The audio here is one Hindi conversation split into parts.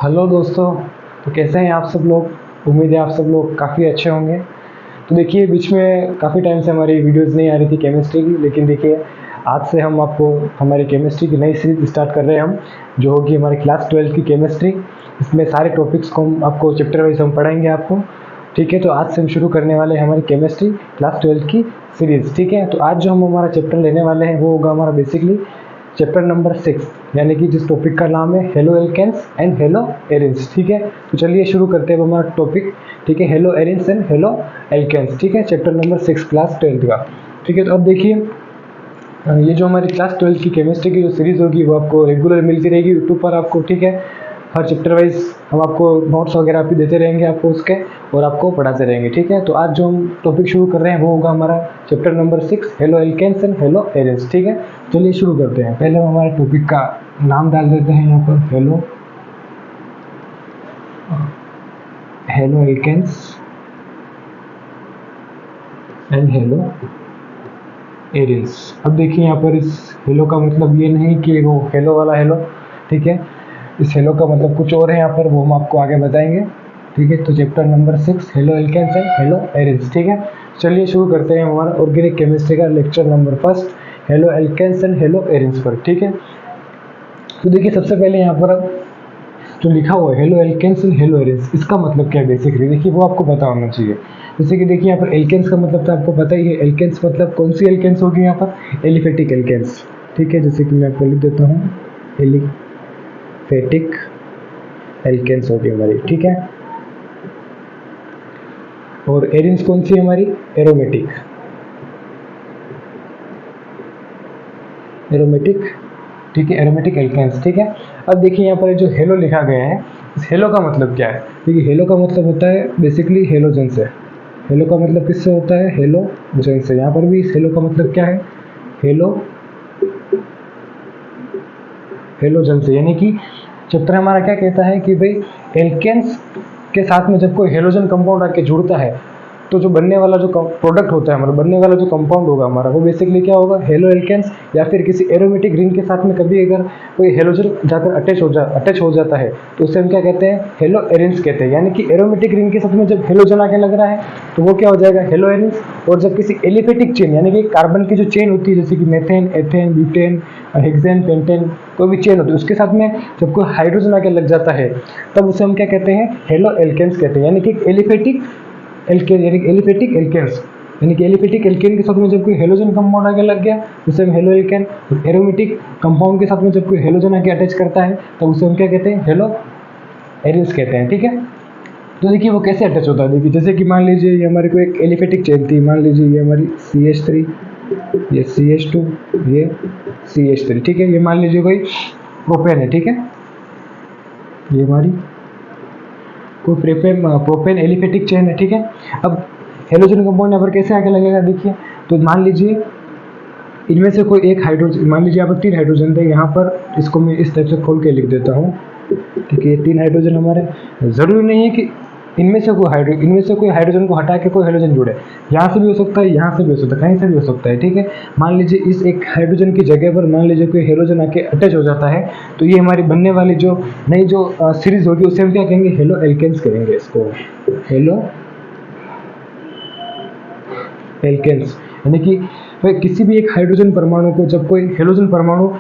हेलो दोस्तों। तो कैसे हैं आप सब लोग। उम्मीद है आप सब लोग काफ़ी अच्छे होंगे। तो देखिए बीच में काफ़ी टाइम से हमारी वीडियोस नहीं आ रही थी केमिस्ट्री की, लेकिन देखिए आज से हम आपको हमारी केमिस्ट्री की नई सीरीज स्टार्ट कर रहे हैं हम, जो होगी हमारी क्लास 12 की केमिस्ट्री। इसमें सारे टॉपिक्स को हम आपको चैप्टर वाइज हम पढ़ाएंगे आपको। ठीक है, तो आज से हम शुरू करने वाले हैं हमारी केमिस्ट्री क्लास 12 की सीरीज़। ठीक है, तो आज जो हम हमारा चैप्टर लेने वाले हैं वो होगा हमारा बेसिकली चैप्टर नंबर 6, यानी कि जिस टॉपिक का नाम है haloalkanes and haloarenes. ठीक है, तो चलिए शुरू करते हैं हमारा टॉपिक। ठीक है, haloarenes and haloalkanes. ठीक है, चैप्टर नंबर 6 क्लास 12 का। ठीक है, तो अब देखिए ये जो हमारी क्लास 12 की केमिस्ट्री की जो सीरीज़ होगी वो आपको रेगुलर मिलती रहेगी यूट्यूब पर आपको। ठीक है, हर चैप्टर वाइज हम आपको नोट्स वगैरह भी देते रहेंगे आपको उसके, और आपको पढ़ाते रहेंगे। ठीक है, तो आज जो हम टॉपिक शुरू कर रहे हैं वो होगा हमारा chapter number 6 haloalkanes and haloarenes. ठीक है, चलिए शुरू करते हैं। पहले हम हमारे टॉपिक का नाम डाल देते हैं यहाँ पर, haloalkanes and haloarenes. अब देखिए यहाँ पर इस हेलो का मतलब ये नहीं कि वो हेलो वाला हेलो। ठीक है, इस हेलो का मतलब कुछ और है यहाँ पर, वो हम आपको आगे बताएंगे। ठीक है, तो chapter number 6 haloalkanes and haloarenes. ठीक है, चलिए शुरू करते हैं हमारा ऑर्गेनिक केमिस्ट्री का lecture number 1 haloalkanes and haloarenes पर। ठीक है, तो देखिए सबसे पहले यहाँ पर जो लिखा हुआ है haloalkanes and haloarenes, इसका मतलब क्या है बेसिकली देखिए वो आपको पता होना चाहिए। जैसे कि देखिए यहाँ पर एल्केन्स का मतलब तो आपको पता ही है। एल्केन्स मतलब कौन सी एल्केन्स होगी यहाँ पर, एलिफेटिक एल्केन्स। ठीक है, जैसे कि मैं आपको लिख देता हूँ, एलिफेटिक एल्केन्स होगी हमारी। ठीक है, और एरिन्स कौन सी है हमारी, एरोमेटिक। एरोमेटिक, ठीक है, एरोमेटिक एल्केन्स। ठीक है, अब देखिए यहाँ पर जो हेलो लिखा गया है, इस हेलो का मतलब क्या है। देखिए हेलो का मतलब होता है बेसिकली हेलोजन से। हेलो का मतलब किससे होता है, हेलोजन से। यहाँ पर भी इस हेलो का मतलब क्या है, हेलोजन से। यानी कि चैप्टर हमारा क्या कहता है कि भाई एल्केन्स के साथ में जब कोई हेलोजन कंपाउंड आके जुड़ता है तो जो बनने वाला जो प्रोडक्ट होता है हमारा, बनने वाला जो कंपाउंड होगा हमारा, वो बेसिकली क्या होगा, हेलो एल्केन्स। या फिर किसी एरोमेटिक रिंग के साथ में कभी अगर कोई हेलोजन जाकर अटैच हो जाता है तो उसे हम क्या कहते हैं, हेलो एरिन्स कहते हैं। यानी कि एरोमेटिक रिंग के साथ में जब हेलोजन आके लग रहा है तो वो क्या हो जाएगा, हेलो एरिन्स। और जब किसी एलिफेटिक चेन यानी कि कार्बन की जो चेन होती है, जैसे कि methane, ethane, butane, hexane, pentane, कोई भी चेन होती है, उसके साथ में जब कोई हाइड्रोजन आके लग जाता है तब उसे हम क्या कहते हैं, हेलो एल्केन्स कहते हैं। यानी कि एलिफेटिक एल्केन, यानी कि एलिफेटिक एल्केन्स। यानी कि एलिफेटिक एल्केन के साथ में जब कोई हेलोजन कंपाउंड आके लग गया उसे हम हेलो एल्केन। और एरोमेटिक कंपाउंड के साथ में जब कोई हेलोजन आके अटैच करता है तो उसे हम क्या कहते हैं, हेलो एरिन्स कहते हैं। ठीक है, तो देखिए वो कैसे अटैच होता है। देखिए जैसे कि मान लीजिए ये हमारी कोई एक एलिफेटिक चेन थी, मान लीजिए ये हमारी CH3, ये CH2, ये CH3। ठीक है, ये मान लीजिए कोई प्रोपेन है। ठीक है, ये हमारी कोई प्रोपेन एलिफेटिक चेन है। ठीक है, अब हेलोजन कंपाउंड यहाँ पर कैसे आके लगेगा देखिए, तो मान लीजिए इनमें से कोई एक हाइड्रोजन, मान लीजिए यहाँ पर 3 हाइड्रोजन थे, यहाँ पर इसको मैं इस टाइप से खोल के लिख देता हूँ। ठीक है, ये 3 हाइड्रोजन हमारे, ज़रूरी नहीं है कि इनमें से कोई हाइड्रोजन को हटा के कोई हेलोजन जुड़े। यहाँ से भी हो सकता है, यहाँ से भी हो सकता है, कहीं से भी हो सकता है। ठीक है, मान लीजिए इस एक हाइड्रोजन की जगह पर मान लीजिए कोई हेलोजन आके अटैच हो जाता है तो ये हमारी बनने वाली जो नई जो सीरीज होगी उसे हम क्या कहेंगे, हेलो एल्केन्स कहेंगे इसको, हेलो एल्केन्स। यानी कि भाई किसी भी एक हाइड्रोजन परमाणु को जब कोई हेलोजन परमाणु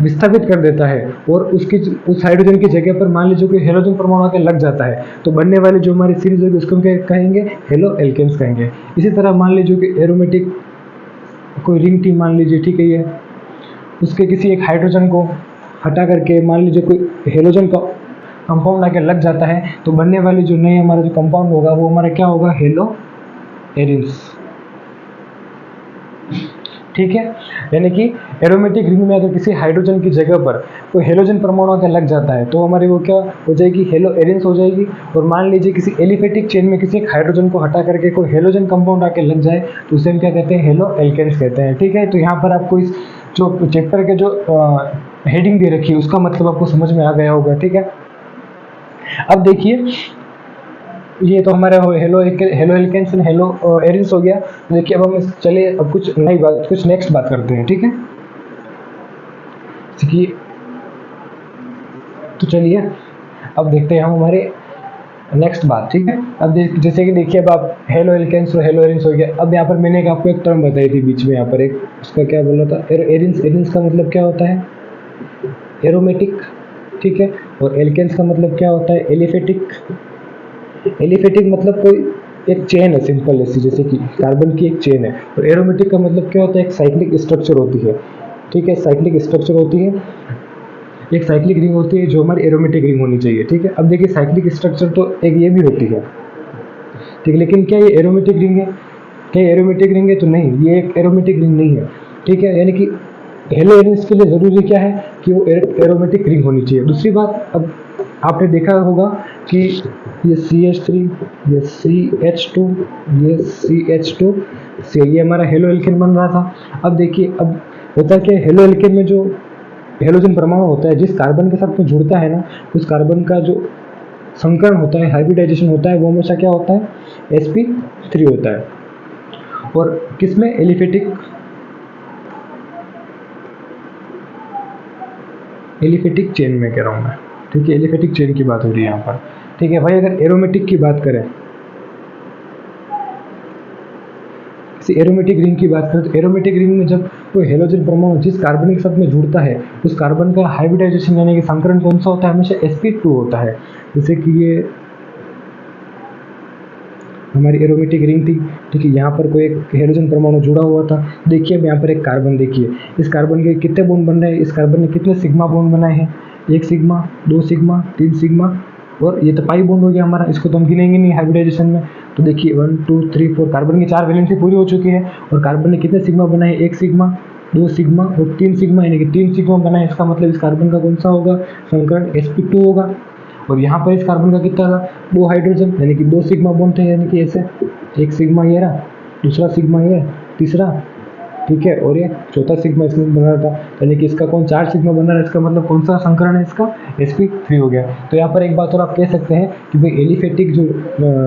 विस्थापित कर देता है और उस हाइड्रोजन की जगह पर मान लीजिए कोई हेलोजन परमाणु आके लग जाता है तो बनने वाली जो हमारी सीरीज होगी उसको हम क्या कहेंगे, हेलो एल्केन्स कहेंगे। इसी तरह मान लीजिए कि एरोमेटिक कोई रिंग थी मान लीजिए, ठीक है, ये उसके किसी एक हाइड्रोजन को हटा करके मान लीजिए कोई हेलोजन का कंपाउंड आके लग जाता है तो बनने वाली जो नई हमारा जो कंपाउंड होगा वो हमारा क्या होगा, हेलो एरिन्स। ठीक है, यानी कि एरोमेटिक रिंग में अगर किसी हाइड्रोजन की जगह पर कोई हेलोजन परमाणु आकर लग जाता है तो हमारी वो क्या हो जाएगी, हेलो एरिन्स हो जाएगी। और मान लीजिए किसी एलिफेटिक चेन में किसी एक हाइड्रोजन को हटा करके कोई हेलोजन कंपाउंड आके लग जाए तो उसे हम क्या कहते हैं, हेलो एल्केन्स कहते हैं। ठीक है, तो यहाँ पर आपको इस जो चैप्टर के जो हेडिंग दे रखी है उसका मतलब आपको समझ में आ गया होगा। ठीक है, अब देखिए ये तो हमारा haloalkanes and haloarenes हो गया। तो देखिए अब हम चलिए अब कुछ नई बात, कुछ नेक्स्ट बात करते हैं। ठीक है, देखिए तो चलिए अब देखते हैं हम हमारे नेक्स्ट बात, ठीक है। अब जैसे कि देखिए, अब आप हेलो एल्केन्स और हेलो एरिन्स हो गया। अब यहाँ पर मैंने आपको एक टर्म बताई थी बीच में, यहाँ पर एक उसका क्या बोला था, एरिन्स। एरिन्स का मतलब क्या होता है, एरोमेटिक, ठीक है। और एल्केन्स का मतलब क्या होता है, एलिफेटिक। एलिफेटिक मतलब कोई एक चेन है सिंपल ऐसी, जैसे कि कार्बन की एक चेन है। और एरोमेटिक का मतलब क्या होता है, एक साइक्लिक स्ट्रक्चर होती है, ठीक है। साइक्लिक स्ट्रक्चर होती है, एक साइक्लिक रिंग होती है जो हमारी एरोमेटिक रिंग होनी चाहिए, ठीक है। अब देखिए साइक्लिक स्ट्रक्चर तो एक ये भी होती है, ठीक है, लेकिन क्या ये एरोमेटिक रिंग है, क्या ये एरोमेटिक रिंग है, तो नहीं, ये एक एरोमेटिक रिंग नहीं है, ठीक है। यानी कि हेलो एरिन्स के लिए ज़रूरी क्या है कि वो एरोमेटिक रिंग होनी चाहिए। दूसरी बात, अब आपने देखा होगा कि ये CH3, ये CH2, ये CH2 से ये हमारा हेलो एल्केन बन रहा था। अब देखिए, अब होता क्या है, हेलो एल्केन में जो हेलोजन परमाणु होता है, जिस कार्बन के साथ में जुड़ता है ना, उस कार्बन का जो संकरण होता है, हाइब्रिडाइजेशन होता है, वो हमेशा क्या होता है, sp3 होता है। और किसमें, एलिफेटिक, एलिफेटिक चेन में कह रहा हूँ मैं, ठीक है। एलिफेटिक चेन की बात हो रही है यहाँ पर, ठीक है भाई। अगर एरोमेटिक की बात करें, एरोमेटिक रिंग की बात करें, तो एरोमेटिक रिंग में जब कोई हेलोजन परमाणु जिस कार्बन के साथ में जुड़ता है, उस कार्बन का हाइब्रिडाइजेशन यानी कि संकरण कौन सा होता है, हमेशा sp2 होता है। जैसे कि ये हमारी एरोमेटिक रिंग थी, ठीक है। यहाँ पर कोई एक हेलोजन परमाणु जुड़ा हुआ था। देखिए अब यहाँ पर एक कार्बन, देखिए इस कार्बन के कितने बॉन्ड बन रहे हैं, इस कार्बन ने कितने सिग्मा बॉन्ड बनाए हैं, 1 सिग्मा, 2 सिग्मा, 3 सिग्मा, और ये तो पाई बॉन्ड हो गया हमारा, इसको तो हम गिनेंगे नहीं हाइब्रिडाइजेशन में। तो देखिए 1 2 3 4 कार्बन की 4 वैलेंसी पूरी हो चुकी है। और कार्बन ने कितने सिग्मा बनाए, 1 सिग्मा, 2 सिग्मा और 3 सिग्मा, यानी कि 3 सिग्मा बनाए। इसका मतलब इस कार्बन का कौन सा होगा, संकरण sp2 होगा। और यहाँ पर इस कार्बन का कितना था, 2 हाइड्रोजन, यानी कि 2 सिग्मा बॉन्ड थे, यानी कि ऐसे 1 सिग्मा ये रहा, दूसरा सिग्मा ये, तीसरा, ठीक है, और ये चौथा सिग्मा इसमें बना रहा था, यानी कि इसका कौन 4 सिग्मा बना रहा है। इसका मतलब कौन सा संकरण है इसका, sp3 हो गया। तो यहाँ पर एक बात और आप कह सकते हैं कि भाई एलिफेटिक जो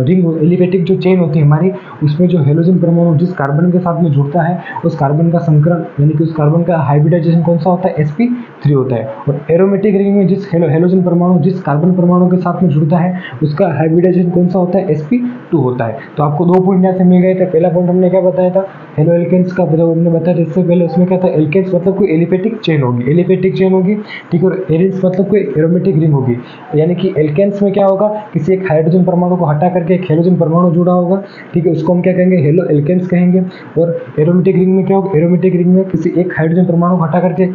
रिंग, एलिफेटिक जो चेन होती है हमारी, उसमें जो हेलोजन परमाणु जिस कार्बन के साथ में जुड़ता है, उस कार्बन का संकरण यानी कि उस कार्बन का हाइब्रिडाइजेशन कौन सा होता है, sp3 होता है। और एरोमेटिक रिंग में जिस हेलोजन परमाणु जिस कार्बन परमाणु के साथ में जुड़ता है, उसका हाइब्रिडाइजेशन कौन सा होता है, sp2 होता है। तो आपको 2 पॉइंट यहाँ से मिल गए थे। पहला पॉइंट हमने क्या बताया था, हेलो एल्केन्स का, जो हमने बताया था इससे पहले, उसमें क्या था, एल्केन्स मतलब कोई एलिफेटिक चेन होगी, एलिफेटिक चेन होगी, ठीक है। और एरिन्स मतलब कोई एरोमेटिक रिंग होगी, यानी कि एल्केन्स में क्या होगा, किसी एक हाइड्रोजन परमाणु को हटा करके एक हेलोजन परमाणु जुड़ा होगा, ठीक है, उसको हम क्या कहेंगे, हेलो एल्केन्स कहेंगे। और एरोमेटिक रिंग में क्या होगा, एरोमेटिक रिंग में किसी एक हाइड्रोजन परमाणु को हटा करके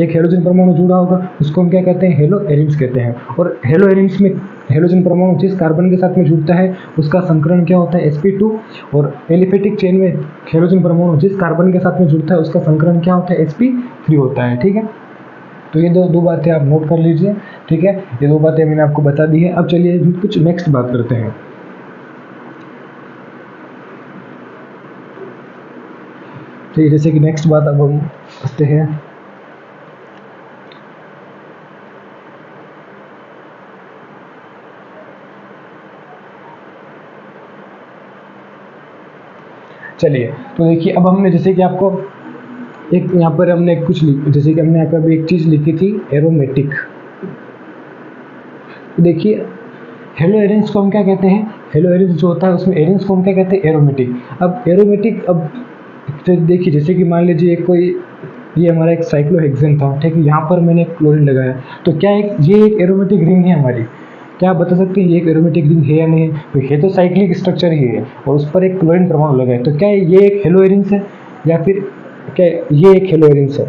एक हेलोजन परमाणु जुड़ा होगा, उसको हम क्या कहते हैं, हेलो एरिन्स कहते हैं। और हेलो एरिन्स में हेलोजन परमाणु जिस कार्बन के साथ में जुड़ता है, उसका संकरण क्या होता है, sp2। और एलिफेटिक चेन में हेलोजन परमाणु जिस कार्बन के साथ में जुड़ता है, उसका संकरण क्या होता है, sp3 होता है, ठीक है। तो ये दो बातें आप नोट कर लीजिए, ठीक है। ये 2 बातें मैंने आपको बता दी है। अब चलिए कुछ नेक्स्ट बात करते हैं। ठीक है, जैसे कि नेक्स्ट बात अब हम करते हैं, चलिए तो देखिए, अब हमने जैसे कि आपको एक यहाँ पर हमने कुछ जैसे कि हमने यहाँ पर एक चीज़ लिखी थी, एरोमेटिक। देखिए हेलो एरिन्स को हम क्या कहते हैं, हेलो एरिन्स जो होता है उसमें एरिन्स को हम क्या कहते हैं, एरोमेटिक। अब एरोमेटिक, अब तो देखिए जैसे कि मान लीजिए कोई, ये हमारा एक साइक्लोहेक्सेन था, ठीक है, यहाँ पर मैंने क्लोरीन लगाया, तो क्या ये एक एरोमेटिक रिंग है हमारी, क्या आप बता सकते हैं ये एक एरोमेटिक रिंग है या नहीं है। तो ये तो साइक्लिक स्ट्रक्चर ही है, और उस पर एक क्लोरीन परमाणु लगा है, तो क्या ये एक हेलो एरिन्स है, या फिर क्या ये एक हेलो एरिन्स है।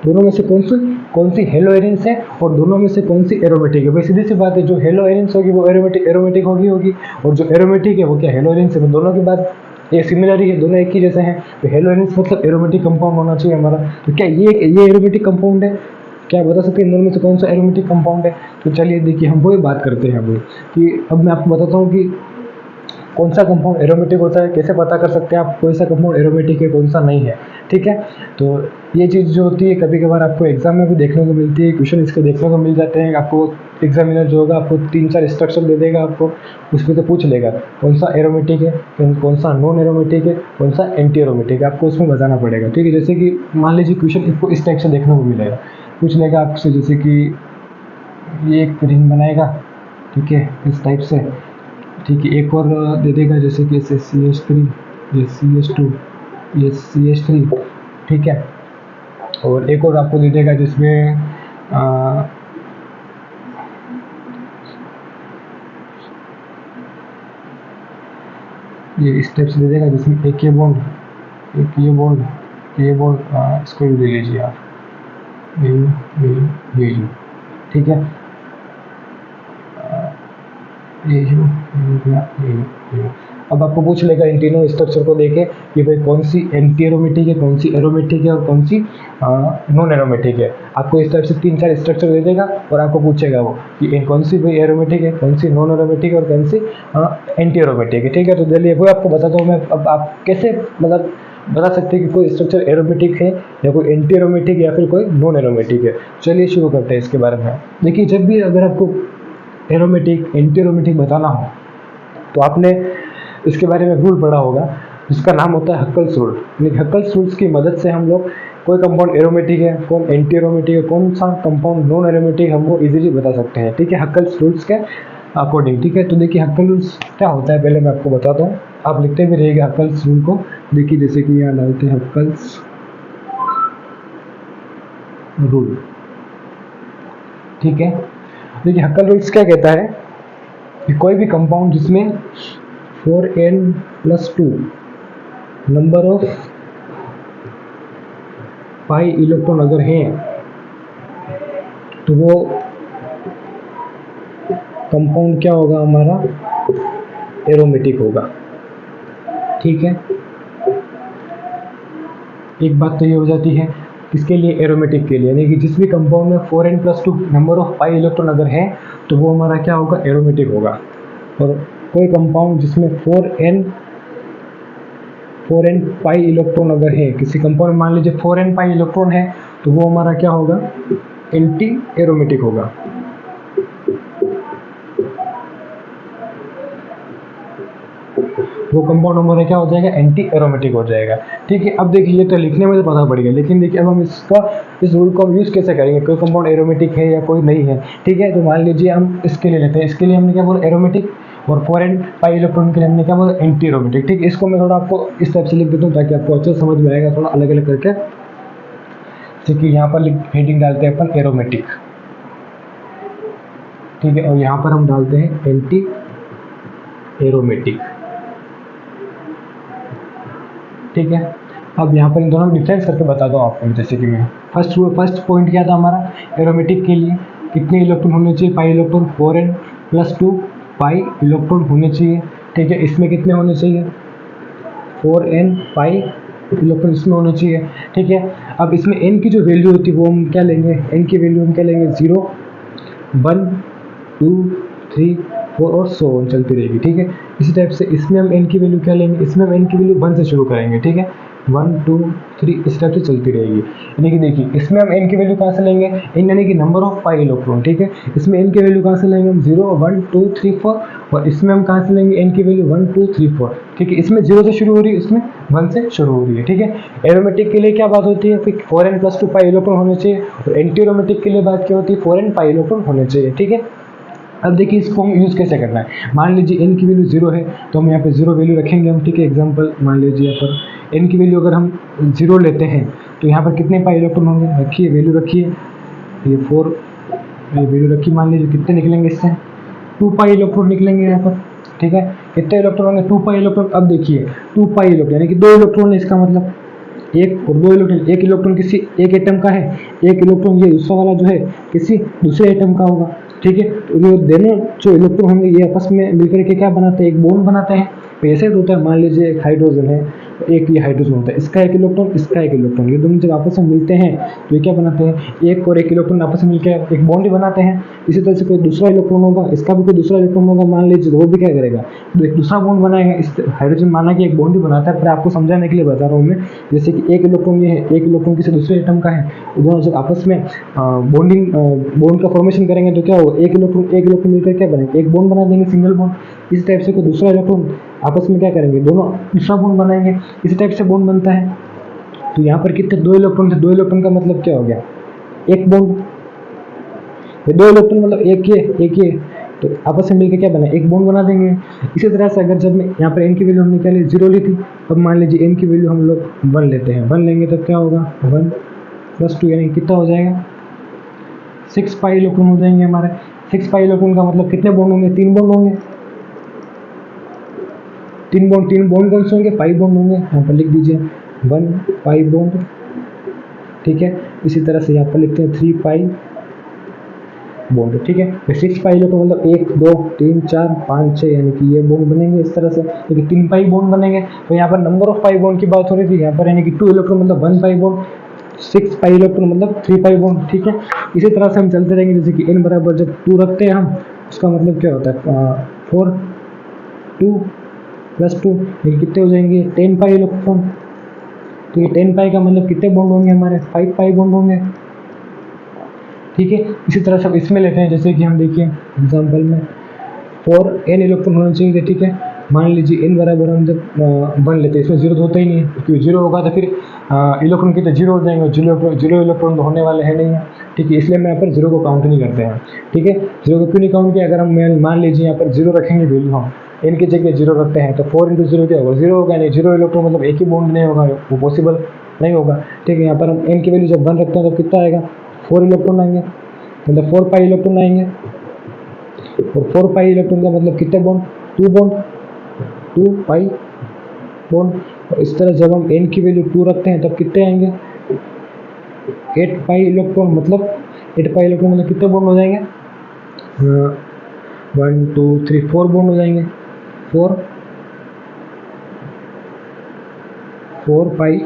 दोनों में से कौन सी हेलो एरिन्स है, और दोनों में से कौन सी एरोमेटिक है। भाई सीधी सी बात है, जो हेलो एरिन्स होगी वो एरोमेटिक होगी, और जो एरोमेटिक है वो क्या, हेलो एरिन्स है। दोनों की बात ये सिमिलर ही है, दोनों एक ही जैसे हैं। तो हेलो एरिन्स मतलब एरोमेटिक कंपाउंड होना चाहिए हमारा। तो क्या ये एरोमेटिक कंपाउंड है, क्या बता सकते हैं इन दोनों में से कौन सा एरोमेटिक कंपाउंड है। तो चलिए देखिए, हम वही बात करते हैं अभी, कि अब मैं आपको बताता हूँ कि कौन सा कंपाउंड एरोमेटिक होता है, कैसे पता कर सकते हैं आप कौन सा कंपाउंड एरोमेटिक है, कौन सा नहीं है, ठीक है। तो ये चीज़ जो होती है कभी कभार आपको एग्जाम में भी देखने को मिलती है, क्वेश्चन इसके देखने को मिल जाते हैं। आपको एग्जामिनर जो होगा आपको 3-4 इंस्ट्रक्शन दे देगा, आपको उसमें से पूछ लेगा कौन सा एरोमेटिक है, कौन सा नॉन एरोमेटिक है, कौन सा एंटी एरोमेटिक है, आपको उसमें बताना पड़ेगा, ठीक है। जैसे कि मान लीजिए क्वेश्चन आपको इस टाइप से देखने को मिलेगा, पूछ लेगा आपसे जैसे कि ये एक रिंग बनाएगा, ठीक है, इस टाइप से, ठीक है। एक और दे देगा, जैसे कि ऐसे CH3, ये CH2, ये CH3, ठीक है। और एक और आपको दे देगा जिसमें ये इस टाइप से दे देगा, जिसमें एक ये बॉन्ड, एक ये बॉन्ड, ये बॉन्ड, इसको भी ले लीजिए आप, ये ठीक है। ये जो ये। अब आपको पूछ लेगा इन तीनों स्ट्रक्चर को देखे कि भाई कौन सी एंटी एरोमेटिक है, कौन सी एरोमेटिक है और कौन सी नॉन एरोमेटिक है। आपको इस टाइप से 3-4 स्ट्रक्चर दे देगा और आपको पूछेगा वो कि कौन सी भाई एरोमेटिक है, कौन सी नॉन एरोमेटिक है और कौन सी एंटी एरोमेटिक है, ठीक है। तो चलिए वो आपको बताता हूँ मैं। अब आप कैसे मतलब बता सकते हैं कि कोई स्ट्रक्चर एरोमेटिक है या कोई एंटी एरोमेटिक या फिर कोई नॉन एरोमेटिक है। चलिए शुरू करते हैं इसके बारे में। देखिए, जब भी अगर आपको एरोमेटिक, एंटी एरोमेटिक बताना हो तो आपने इसके बारे में रूल पढ़ा होगा जिसका नाम होता है हक्कल्स रूल। यानी हक्कल्स रूल्स की मदद से हम लोग कोई कंपाउंड एरोमेटिक है, कौन एंटी एरोमेटिक है, कौन सा कंपाउंड नॉन एरोमेटिक, हम वो इजीली बता सकते हैं, ठीक है, हक्कल्स रूल्स के अकॉर्डिंग, ठीक है। तो देखिए हक्कल रूल्स क्या होता है पहले मैं आपको बताता हूँ, आप लिखते भी रहिएगा हक्कल्स रूल को। देखिए जैसे कि यहाँ डालते हैं हक्कल्स रूल, ठीक है। देखिए हक्कल रूल्स क्या कहता है कि कोई भी कंपाउंड जिसमें 4n+2 number of pi electron अगर हैं तो वो कंपाउंड क्या होगा हमारा, एरोमेटिक होगा, ठीक है। एक बात तो ये हो जाती है किसके लिए, एरोमेटिक के लिए, यानी कि जिस भी कंपाउंड में 4n+2 number of pi electron अगर है तो वो हमारा क्या होगा, एरोमेटिक होगा। और कोई कंपाउंड जिसमें 4n पाई इलेक्ट्रॉन अगर है, किसी कंपाउंड में मान लीजिए 4n पाई इलेक्ट्रॉन है तो वो हमारा क्या होगा, एंटी एरोमेटिक होगा। वो कंपाउंड हमारा क्या हो जाएगा, एंटी एरोमेटिक हो जाएगा, ठीक है। अब देखिए ये तो लिखने में तो पता पड़ गया, लेकिन देखिए अब हम इस रूल को हम यूज़ कैसे करेंगे, कोई कंपाउंड एरोमेटिक है या कोई नहीं है, ठीक है। तो मान लीजिए हम इसके लिए लेते हैं, इसके लिए हमने क्या बोला, एरोमेटिक, और 4n पाई इलेक्ट्रॉन के लिए हमने क्या बोला, एंटी एरोमेटिक, ठीक है। इसको मैं थोड़ा आपको इस टाइप से लिख देता हूँ ताकि आपको अच्छे से समझ में आएगा, थोड़ा अलग अलग करके। जैसे कि यहाँ पर हेडिंग डालते हैं अपन एरोमेटिक, ठीक है, और यहाँ पर हम डालते हैं एंटी एरोमेटिक, ठीक है। अब यहाँ पर इन दोनों में डिफरेंस करके बताता हूँ आपको। जैसे कि मैं फर्स्ट पॉइंट क्या था हमारा, एरोमेटिक के लिए कितने इलेक्ट्रॉन होने चाहिए, pi electron, 4n+2 pi electron होने चाहिए, ठीक है। इसमें कितने होने चाहिए, 4n पाई इलेक्ट्रॉन इसमें होने चाहिए, ठीक है। अब इसमें n की जो वैल्यू होती है वो हम क्या लेंगे, n की वैल्यू हम क्या लेंगे, 0, 1, 2, 3, 4 और 100 चलती रहेगी, ठीक है। इसी टाइप से इसमें हम n की वैल्यू क्या लेंगे, इसमें हम n की वैल्यू 1 से शुरू करेंगे, ठीक है, 1, 2, 3 इस टाइप से चलती रहेगी। यानी कि देखिए इसमें हम n की वैल्यू कहाँ से लेंगे, n यानी कि नंबर ऑफ पाई इलेक्ट्रॉन, ठीक है। इसमें n की वैल्यू कहाँ से लेंगे हम, 0, 1, 2, 3, 4, और इसमें हम कहाँ से लेंगे n की वैल्यू 1, 2, 3, 4, ठीक है। इसमें 0 से शुरू हो रही है, इसमें 1 से शुरू हो रही है, ठीक है। एरोमेटिक के लिए क्या बात होती है, फिर 4n+2 पाई इलेक्ट्रॉन होने चाहिए, और एंटी एरोमेटिक के लिए बात क्या होती है, 4n पाई इलेक्ट्रॉन होने चाहिए, ठीक है। अब देखिए इसको हम यूज़ कैसे करना है। मान लीजिए n की वैल्यू 0 है तो हम यहाँ पे 0 वैल्यू रखेंगे हम, ठीक है। एग्जांपल मान लीजिए यहाँ पर n की वैल्यू अगर हम 0 लेते हैं तो यहाँ पर कितने पाई इलेक्ट्रॉन होंगे, रखिए वैल्यू रखिए, ये 4 वैल्यू रखिए। मान लीजिए कितने निकलेंगे इससे, 2 पाई इलेक्ट्रॉन निकलेंगे यहाँ पर, ठीक है। कितने इलेक्ट्रॉन होंगे, 2 पाई इलेक्ट्रॉन। अब देखिए 2 पाई इलेक्ट्रॉन यानी कि 2 इलेक्ट्रॉन है, इसका मतलब एक और 2 इलेक्ट्रॉन, एक इलेक्ट्रॉन किसी एक एटम का है, एक इलेक्ट्रॉन ये दूसरा वाला जो है किसी दूसरे एटम का होगा, ठीक है। तो ये दोनों जो इलेक्ट्रॉन होंगे ये आपस में मिलकर के क्या बनाते हैं, एक बॉन्ड बनाते हैं। तो ऐसे होता है, मान लीजिए एक हाइड्रोजन है, एक ये हाइड्रोजन होता है, इसका एक इलेक्ट्रॉन, इसका एक इलेक्ट्रॉन, ये दोनों जब आपस में मिलते हैं तो ये क्या बनाते हैं, एक और एक इलेक्ट्रॉन आपस में मिलकर एक बॉन्ड ही बनाते हैं। इसी तरह से कोई दूसरा इलेक्ट्रॉन होगा, इसका भी कोई दूसरा इलेक्ट्रॉन होगा मान लीजिए, तो वो भी क्या करेगा, तो एक दूसरा बॉन्ड बनाएगा। इस हाइड्रोजन माना कि एक बॉन्ड ही बनाता है, पर आपको समझाने के लिए बता रहा हूँ मैं। जैसे कि एक इलेक्ट्रॉन ये है, एक इलेक्ट्रॉन किसी दूसरे एटम का है, तो दोनों जब आपस में बॉन्ड का फॉर्मेशन करेंगे तो क्या होगा, एक इलेक्ट्रॉन मिलकर क्या बनेंगे, एक बॉन्ड बना देंगे, सिंगल बॉन्ड। इस टाइप से कोई दूसरा इलेक्ट्रॉन आपस में क्या करेंगे, दोनों दूसरा बॉन्ड बनाएंगे, इसी टाइप से बॉन्ड बनता है। तो यहाँ पर कितने, 2 इलेक्ट्रॉन थे, 2 इलेक्ट्रॉन का मतलब क्या हो गया, एक बॉन्ड, ये दो इलेक्ट्रॉन मतलब एक ये तो आपस में मिलकर क्या बना, एक बॉन्ड बना देंगे। इसी तरह से अगर जब मैं यहाँ पर एन की वैल्यू हमने क्या ली, 0 ली थी, अब मान लीजिए एन की वैल्यू हम लोग 1 लेते हैं, 1 लेंगे तब क्या होगा, 1 + 2 यानी कितना हो जाएगा, 6 पाई इलेक्ट्रॉन हो जाएंगे हमारे। 6 पाई इलेक्ट्रॉन का मतलब कितने बॉन्ड होंगे, 3 बॉन्ड होंगे। 3 बॉन्ड कौन से होंगे, पाई बॉन्ड होंगे। यहाँ पर लिख दीजिए 1 पाई बॉन्ड, ठीक है। इसी तरह से यहाँ पर लिखते हैं 3 पाई बॉन्ड, ठीक है। तो 6 पाई इलेक्ट्रॉन मतलब 1 2 3 4 5 6 यानी कि ये बॉन्ड बनेंगे इस तरह से, क्योंकि 3 पाई बॉन्ड बनेंगे। तो यहाँ पर नंबर ऑफ पाई बॉन्ड की बात हो रही थी, यहाँ पर यानी कि 2 इलेक्ट्रॉन मतलब 1 पाई बॉन्ड, 6 पाई इलेक्ट्रॉन मतलब 3 पाई बॉन्ड, ठीक है। इसी तरह से हम चलते रहेंगे, जैसे कि n बराबर जब 2 रखते हैं हम, उसका मतलब क्या होता है, 4 2 + 2 ये कितने हो जाएंगे, 10 पाई इलेक्ट्रॉन। तो ये 10 पाई का मतलब कितने बॉन्ड होंगे हमारे, 5 पाई बॉन्ड होंगे, ठीक है। इसी तरह से इसमें लेते हैं, जैसे कि हम देखिए एग्जांपल में 4n इलेक्ट्रॉन होना चाहिए, ठीक है। मान लीजिए n बराबर हम जब 1 लेते हैं, इसमें 0 तो होता ही नहीं है, क्योंकि 0 होगा तो फिर इलेक्ट्रॉन कितने 0 हो जाएंगे, 0 इलेक्ट्रॉन तो होने वाले हैं नहीं है, ठीक है। इसलिए मैं यहाँ पर 0 को काउंट नहीं करते हैं, ठीक है। 0 को क्यों नहीं काउंट किया, अगर हम मान लीजिए यहाँ पर 0 रखेंगे वैल्यू, हम n की जगह 0 रखते हैं, तो 4 × 0 क्या होगा, 0 होगा, नहीं 0 इलेक्ट्रॉन मतलब एक ही बॉन्ड नहीं होगा, वो पॉसिबल नहीं होगा, ठीक है। यहाँ पर हम n की वैल्यू जब 1 रखते हैं तो कितना आएगा, 4 इलेक्ट्रॉन आएंगे, मतलब 4 पाई इलेक्ट्रॉन आएंगे। और 4 पाई इलेक्ट्रॉन का मतलब कितने बॉन्ड, 2 बॉन्ड, 2 पाई बॉन्ड। और इस तरह जब हम n की वैल्यू 2 रखते हैं तब कितने आएंगे, 8 पाई इलेक्ट्रॉन, मतलब 8 पाई इलेक्ट्रॉन मतलब कितने बॉन्ड हो जाएंगे, 1 2 3 4 बॉन्ड हो जाएंगे, 4 पाई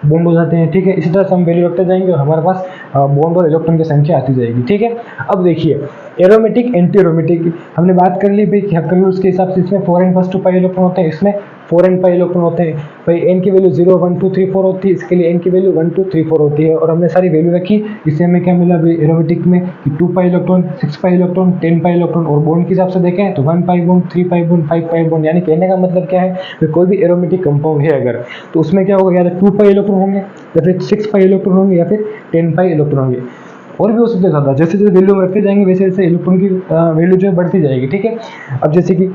बॉन्ड हो जाते हैं, ठीक है। इसी तरह से हम वैल्यू रखते जाएंगे और हमारे पास बॉन्ड और इलेक्ट्रॉन की संख्या आती जाएगी, ठीक है। अब देखिए एरोमेटिक एंटी एरोमेटिक हमने बात कर ली भाई कि हकलूस के हिसाब से इसमें 4n + 2 पाई इलेक्ट्रॉन होते हैं, इसमें 4n पाई इलेक्ट्रॉन होते हैं। भाई n की वैल्यू 0 1 2 3 4 होती है, इसके लिए n की वैल्यू 1 2 3 4 होती है, और हमने सारी वैल्यू रखी। इससे हमें क्या मिला भाई एरोमेटिक में कि 2 pi electron, 6 pi electron, 10 pi electron, और बॉन्ड के हिसाब से देखें तो 1 pi bond, 3 pi bond, 5 pi bond. यानी कहने का मतलब क्या है, कोई भी एरोमेटिक कंपाउंड है अगर, तो उसमें क्या होगा, या तो 2 पाई इलेक्ट्रॉन होंगे, या फिर 6 पाई इलेक्ट्रॉन होंगे, या फिर 10 पाई इलेक्ट्रॉन होंगे, और भी हो सकते ज़्यादा। जैसे जैसे वैल्यू बढ़ते जाएंगे वैसे वैसे इलेक्ट्रॉन की वैल्यू जो है बढ़ती जाएगी, ठीक है। अब जैसे कि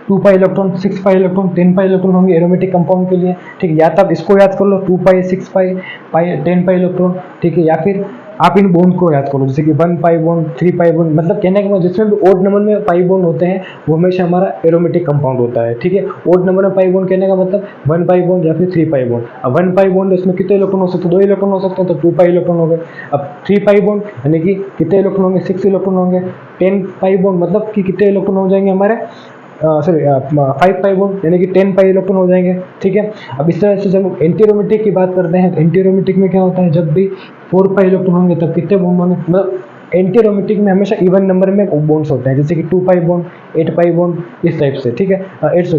2 pi electron, 6 pi electron, 10 pi electron होंगे एरोमेटिक कंपाउंड के लिए, ठीक है। या तो आप इसको याद कर लो 2 पाई, 6 पाई, 10 पाई इलेक्ट्रॉन, ठीक है। या फिर आप इन बॉन्ड को याद करो, जैसे कि 1 पाई बॉन्ड, 3 पाई बॉन्ड, मतलब कहने का मतलब जिसमें भी ओड नंबर में पाई बॉन्ड होते हैं वो हमेशा हमारा एरोमेटिक कंपाउंड होता है, ठीक है। ओड नंबर में पाई बॉन्ड कहने का मतलब 1 पाई बॉन्ड या फिर 3 पाई बॉन्ड। अब 1 पाई बॉन्ड उसमें कितने इलेक्ट्रॉन हो सकते हैं, 2 इलेक्ट्रॉन हो सकते हैं, तो 2 पाई इलेक्ट्रॉन हो गए। अब 3 पाई बॉन्ड यानी कि कितने इलेक्ट्रॉन होंगे, 6 इलेक्ट्रॉन होंगे। 10 पाई बॉन्ड मतलब कि कितने इलेक्ट्रॉन हो जाएंगे हमारे, सॉरी 5 पाई बॉन्ड यानी कि 10 पाई इलेक्ट्रॉन हो जाएंगे, ठीक है। अब इस तरह से जब हम एंटी एरोमेटिक की बात करते हैं, तो एंटी एरोमेटिक में क्या होता है, जब भी 4 पाई इलेक्ट्रॉन होंगे तब कितने बॉन्ड होंगे, मतलब एंटी एरोमेटिक में हमेशा इवन नंबर में बॉन्ड्स होते हैं, जैसे कि 2 पाई बॉन्ड, 8 पाई बॉन्ड, इस टाइप से, ठीक है।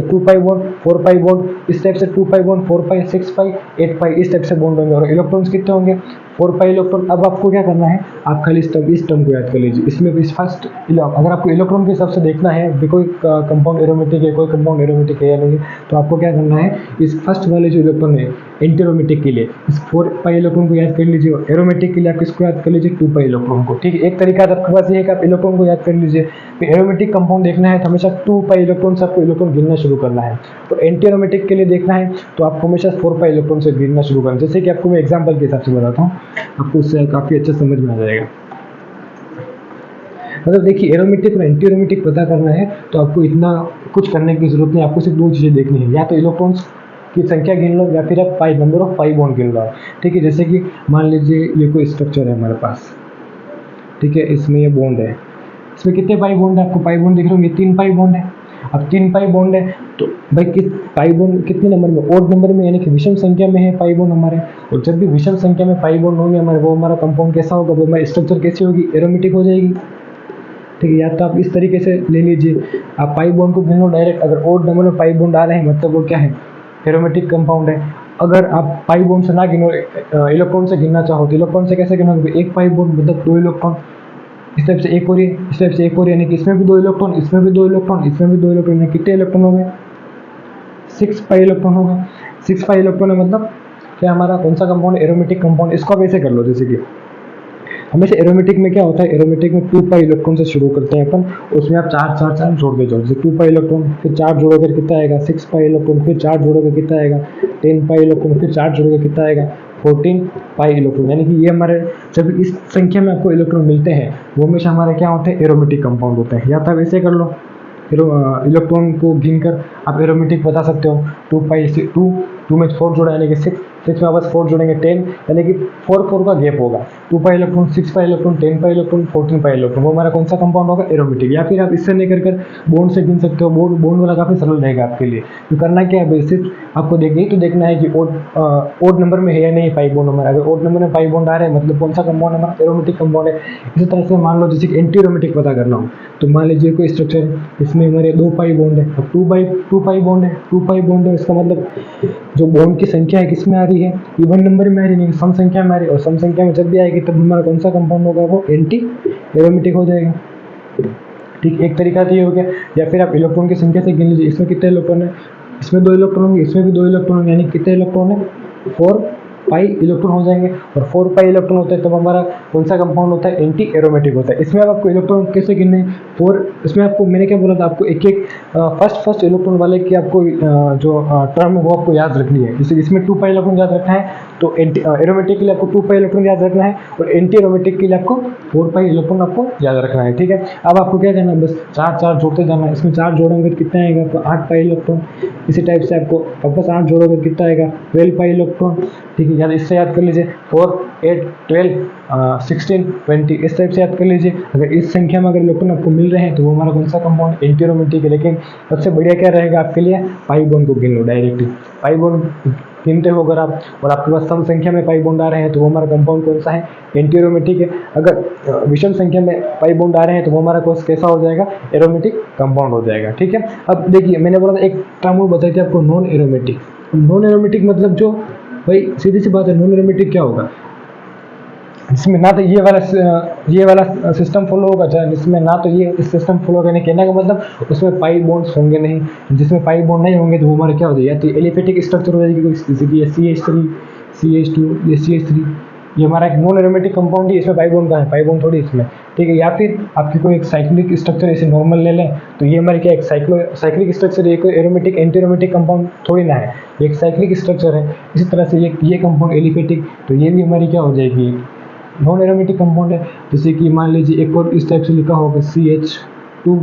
2 पाई बॉन्ड, 4 पाई बॉन्ड, इस टाइप से 2 पाई बॉन्ड, 4 पाई, 6 पाई, 8 पाई, इस टाइप से बॉन्ड होंगे। और इलेक्ट्रॉन्स कितने होंगे, 4 पाई इलेक्ट्रॉन। अब आपको क्या करना है, आप खाली इस टर्म को याद कर लीजिए। इसमें इस फर्स्ट अगर आपको इलेक्ट्रॉन के हिसाब से देखना है कि कोई कंपाउंड एरोमेटिक है, कोई कंपाउंड एरोमेटिक है या नहीं, तो आपको क्या करना है, इस फर्स्ट वाले जो इलेक्ट्रॉन है एंटी एरोमेटिक के लिए इस 4 पाई इलेक्ट्रॉन को याद कर लीजिए, और एरोमेटिक के लिए आप किसको याद कर लीजिए, 2 पाई इलेक्ट्रॉन को, ठीक है। एक तरीका आपके पास ये है कि आप इलेक्ट्रॉन को याद कर लीजिए। फिर एरोमेटिक कंपाउंड देखना है तो हमेशा 2 पाई इलेक्ट्रॉन से आपको इलेक्ट्रॉन गिनना शुरू करना है, और एंटी एरोमेटिक के लिए देखना है तो आपको हमेशा 4 पाई इलेक्ट्रॉन से गिनना शुरू करना है। जैसे कि आपको मैं एग्जाम्पल के हिसाब से बताता हूँ, आपको उससे काफ़ी अच्छा समझ में आ जाएगा। मतलब देखिए एरोमेटिक और एंटी एरोमेटिक पता करना है तो आपको इतना कुछ करने की जरूरत नहीं, आपको सिर्फ 2 चीज़ें देखनी है, या तो इलेक्ट्रॉन्स की संख्या गिन लो या फिर आप पाई नंबर ऑफ पाई बॉन्ड गिन लो, ठीक है। जैसे कि मान लीजिए ये कोई स्ट्रक्चर है हमारे पास, ठीक है, इसमें ये बॉन्ड है, इसमें कितने पाई बॉन्ड है, आपको पाई बॉन्ड दिख रहे होंगे, 3 पाई बॉन्ड है। अब 3 पाई बॉन्ड है तो भाई पाई बॉन्ड कितने नंबर में, ओड नंबर में, यानी कि विषम संख्या में है पाई बॉन्ड हमारे। और जब भी विषम संख्या में पाई बॉन्ड होंगे हमारे, वो हमारा कंपाउंड कैसा होगा, वो हमारी स्ट्रक्चर कैसी होगी, एरोमेटिक हो जाएगी, ठीक है। या तो आप इस तरीके से ले लीजिए, आप पाई बॉन्ड को गिनो डायरेक्ट, अगर ओड नंबर में पाई बॉन्ड आ रहे हैं मतलब वो क्या है, एरोमेटिक कंपाउंड है। अगर आप पाई बॉन्ड से ना गिनो, इलेक्ट्रॉन से गिनना चाहो तो इलेक्ट्रॉन से कैसे गिनोगे, 1 पाई बॉन्ड मतलब 2 इलेक्ट्रॉन, इस टाइप से एक और ये, इस टाइप से एक और, यानी कि इसमें भी 2 इलेक्ट्रॉन, इसमें भी 2 इलेक्ट्रॉन, इसमें भी 2 इलेक्ट्रॉन, कितने इलेक्ट्रॉन हो गए, 6 पाई इलेक्ट्रॉन हो गए। 6 पाई इलेक्ट्रॉन है मतलब क्या हमारा कौन सा कंपाउंड, एरोमेटिक कंपाउंड। इसको आप ऐसे कर लो, जैसे कि हमेशा एरोमेटिक में क्या होता है, एरोमेटिक में 2 पाई इलेक्ट्रॉन से शुरू करते हैं अपन, उसमें आप चार चार चार जोड़ते जाओ, जैसे 2 पाई इलेक्ट्रॉन, फिर 4 जोड़ोगे कितना आएगा 6 पाई इलेक्ट्रॉन, फिर 4 जोड़ोगे कितना आएगा 10 पाई इलेक्ट्रॉन, फिर 4 जोड़ोगे कितना आएगा 14 पाई इलेक्ट्रॉन। यानी कि ये हमारे जब इस संख्या में आपको इलेक्ट्रॉन मिलते हैं वो हमेशा हमारे क्या होते हैं, एरोमेटिक कंपाउंड होते हैं। या तो आप ऐसे कर लो, इलेक्ट्रॉन को गिनकर आप एरोमेटिक बता सकते हो। 2 पाई से 2 में 4 जोड़ा यानी कि 6 में वापस 4 जोड़ेंगे 10, यानी कि 4 का गैप होगा। 2 pi electron, 6 pi electron, 10 pi electron, 14 pi electron, वो हमारा कौन सा कंपाउंड होगा, एरोमेटिक। या फिर आप इससे नहीं कर बॉन्ड से गिन सकते हो, बॉन्ड वाला काफ़ी सरल रहेगा आपके लिए। तो करना क्या है, सिर्फ आपको तो देखना है कि ओड नंबर में है या नहीं पाई बॉन्ड हमारा। अगर ओड नंबर में पाई बॉन्ड आ रहे हैं मतलब कौन सा कंपाउंड हमारा एरोमेटिक कंपाउंड है। इसी तरह से मान लो जैसे एंटी एरोमेटिक पता करना हो, तो मान लीजिए कोई स्ट्रक्चर है, इसमें हमारे 2 पाई बॉन्ड है, अब 2 पाई बॉन्ड है, 2 पाई बॉन्ड है, इसका मतलब जो बॉन्ड की संख्या है किस में आ रही है, इवन नंबर में आ रही है, सम संख्या में आ रही है। और सम संख्या में जब भी आएगी तब हमारा कौन सा कंपाउंड होगा, वो एंटी एरोमेटिक हो जाएगा। ठीक, एक तरीका तो ये हो गया। या फिर आप इलेक्ट्रॉन की संख्या से गिन लीजिए, इसमें कितने इलेक्ट्रॉन है, इसमें 2 इलेक्ट्रॉन होंगे, इसमें भी 2 इलेक्ट्रॉन होंगे, यानी कितने इलेक्ट्रॉन है 4 पाई इलेक्ट्रॉन हो जाएंगे। और 4 पाई इलेक्ट्रॉन होता है तब हमारा कौन सा कंपाउंड होता है, एंटी एरोमेटिक होता है। इसमें अब आपको इलेक्ट्रॉन कैसे गिनने हैं, 4, इसमें आपको मैंने क्या बोला था, आपको एक एक फर्स्ट इलेक्ट्रॉन वाले की आपको जो टर्म है वो आपको याद रखनी है। जैसे इसमें 2 पाई इलेक्ट्रॉन याद रखना है, तो एंटी एरोमेटिक के लिए आपको 2 पाई इलेक्ट्रॉन याद रखना है, और एंटी एरोमेटिक के लिए आपको 4 पाई इलेक्ट्रॉन आपको याद रखना है। ठीक है, अब आपको क्या करना है, बस 4 जोड़ते जाना है। इसमें 4 जोड़ेंगे तो कितना आएगा, आपको 8 पाई इलेक्ट्रॉन। इसी टाइप से आपको वापस 8 जोड़ोगे तो कितना आएगा 12 पाई इलेक्ट्रॉन। ठीक है, याद इससे याद कर लीजिए, 4, 8, 12, 16, 20, इस टाइप से याद कर लीजिए। अगर इस संख्या में अगर इलेक्ट्रॉन आपको मिल रहे हैं तो वो हमारा कौन सा कंपाउंड, एंटी एरोमेटिक है। लेकिन सबसे बढ़िया क्या रहेगा आपके लिए, पाई बॉन्ड को गिन लो डायरेक्टली। पाई बॉन्ड गिनते हो अगर आप, और आपके पास सम संख्या में पाई बॉन्ड आ रहे हैं तो वो हमारा कंपाउंड कौन सा है, एंटी एरोमेटिक है। अगर विषम संख्या में पाई बॉन्ड आ रहे हैं तो वो हमारा कौन कैसा हो जाएगा, एरोमेटिक कंपाउंड हो जाएगा। ठीक है, अब देखिए मैंने बोला था एक टर्म बताई थी आपको, नॉन एरोमेटिक। नॉन एरोमेटिक मतलब जो, भाई सीधी सी बात है, नॉन एरोमेटिक क्या होगा, जिसमें ना तो ये वाला सिस्टम फॉलो होगा, जिसमें ना तो ये इस सिस्टम फॉलो होगा। कहने का मतलब उसमें पाई बॉन्ड्स होंगे नहीं, जिसमें पाई बॉन्ड नहीं होंगे तो वो हमारे क्या हो जाएगा, तो एलिफेटिक स्ट्रक्चर हो जाएगी, जैसे कि CH3, CH2, ये CH3, ये हमारा एक नॉन एरोमेटिक कंपाउंड ही, इसमें पाई बॉन्ड का है, पाई बॉन्ड थोड़ी इसमें। ठीक है, या फिर आपकी कोई एक साइक्लिक स्ट्रक्चर ऐसे नॉर्मल ले लें तो ये हमारे क्या एक साइक्लिक स्ट्रक्चर, ये कोई एरोमेटिक एंटी एरोमेटिक कंपाउंड थोड़ी ना है, ये एक साइक्लिक स्ट्रक्चर है। इसी तरह से ये कंपाउंड एलिफेटिक, तो ये भी हमारी क्या हो जाएगी, नॉन एरोमेटिक कंपाउंड है। जैसे कि मान लीजिए एक और इस टाइप से लिखा होगा CH2